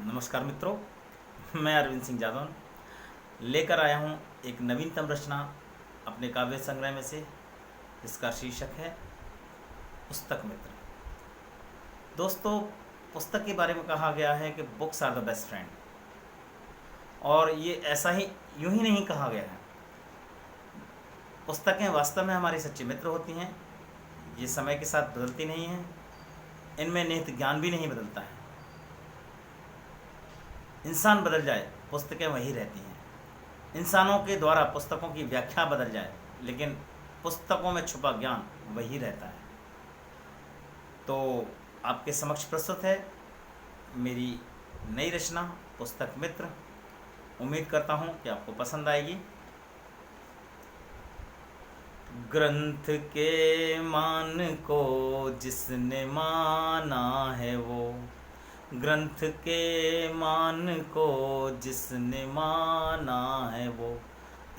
नमस्कार मित्रों, मैं अरविंद सिंह जादौन लेकर आया हूँ एक नवीनतम रचना अपने काव्य संग्रह में से, जिसका शीर्षक है पुस्तक मित्र। दोस्तों, पुस्तक के बारे में कहा गया है कि books are the best friend, और ये ऐसा ही यूं ही नहीं कहा गया है। पुस्तकें वास्तव में हमारे सच्चे मित्र होती हैं। ये समय के साथ बदलती नहीं हैं, इनमें निहित ज्ञान भी नहीं बदलता है। इंसान बदल जाए, पुस्तकें वही रहती हैं। इंसानों के द्वारा पुस्तकों की व्याख्या बदल जाए, लेकिन पुस्तकों में छुपा ज्ञान वही रहता है। तो आपके समक्ष प्रस्तुत है मेरी नई रचना पुस्तक मित्र। उम्मीद करता हूँ कि आपको पसंद आएगी। ग्रंथ के मान को जिसने माना है वो, ग्रंथ के मान को जिसने माना है वो,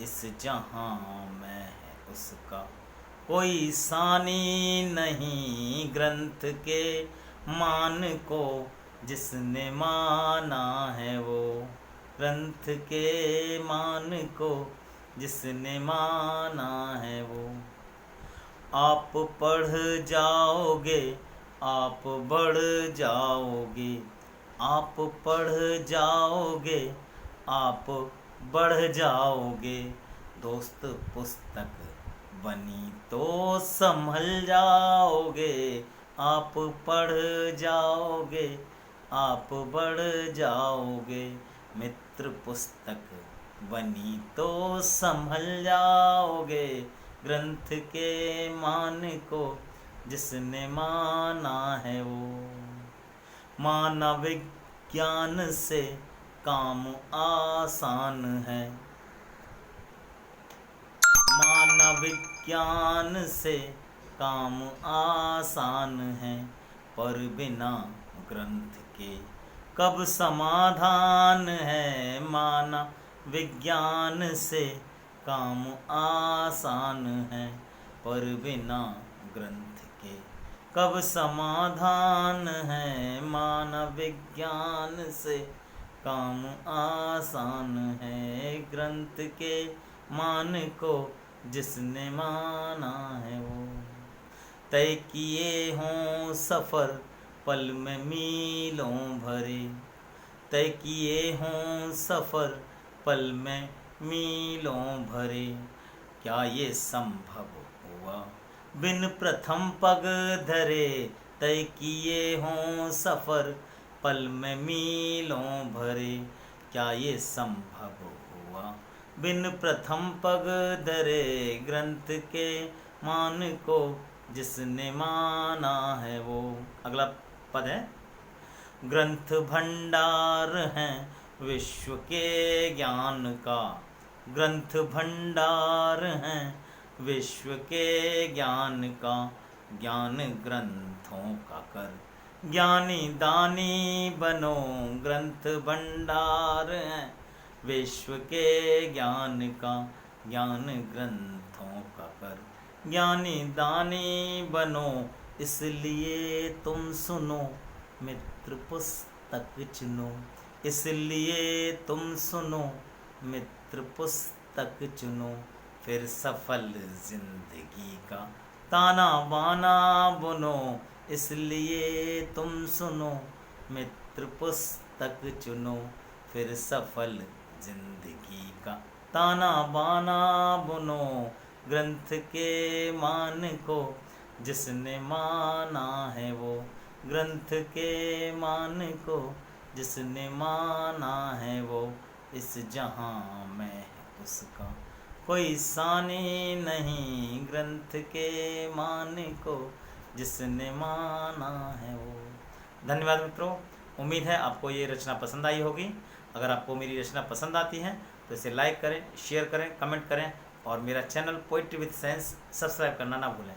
इस जहां में है उसका कोई सानी नहीं। ग्रंथ के मान को जिसने माना है वो, ग्रंथ के मान को जिसने माना है वो। आप पढ़ जाओगे, आप बढ़ जाओगे, आप पढ़ जाओगे, आप बढ़ जाओगे। दोस्त पुस्तक बनी तो संभल जाओगे। आप पढ़ जाओगे, आप बढ़ जाओगे। मित्र पुस्तक बनी तो संभल जाओगे। ग्रंथ के मान को जिसने माना है वो। मानव विज्ञान से काम आसान है, मानव विज्ञान से काम आसान है, पर बिना ग्रंथ के कब समाधान है। मानव विज्ञान से काम आसान है, पर बिना ग्रंथ के कब समाधान है। मानव विज्ञान से काम आसान है, ग्रंथ के मान को जिसने माना है वो। तय किए हों सफ़र पल में मीलों भरे, तय किए हों सफ़र पल में मीलों भरे। क्या ये संभव हुआ बिन प्रथम पग धरे। तय किए हों सफ़र पल में मीलों भरे। क्या ये संभव हुआ बिन प्रथम पग धरे। ग्रंथ के मान को जिसने माना है वो। अगला पद है, ग्रंथ भंडार हैं विश्व के ज्ञान का। ग्रंथ भंडार हैं विश्व के ज्ञान का। ज्ञान ग्रंथों का कर ज्ञानी दानी बनो। ग्रंथ भंडार हैं विश्व के ज्ञान का। ज्ञान ग्रंथों का कर ज्ञानी दानी बनो। इसलिए तुम सुनो, मित्र पुस्तक चुनो। इसलिए तुम सुनो, मित्र पुस्तक चुनो। फिर सफल जिंदगी का ताना बाना बुनो। इसलिए तुम सुनो, मित्र पुस्तक चुनो। फिर सफल जिंदगी का ताना बाना बुनो। ग्रंथ के मान को जिसने माना है वो। ग्रंथ के मान को जिसने माना है वो। इस जहां में है उसका कोई सानी नहीं। ग्रंथ के मान को जिसने माना है वो। धन्यवाद मित्रों, उम्मीद है आपको ये रचना पसंद आई होगी। अगर आपको मेरी रचना पसंद आती है तो इसे लाइक करें, शेयर करें, कमेंट करें, और मेरा channel poetry with sense subscribe करना ना भूलें।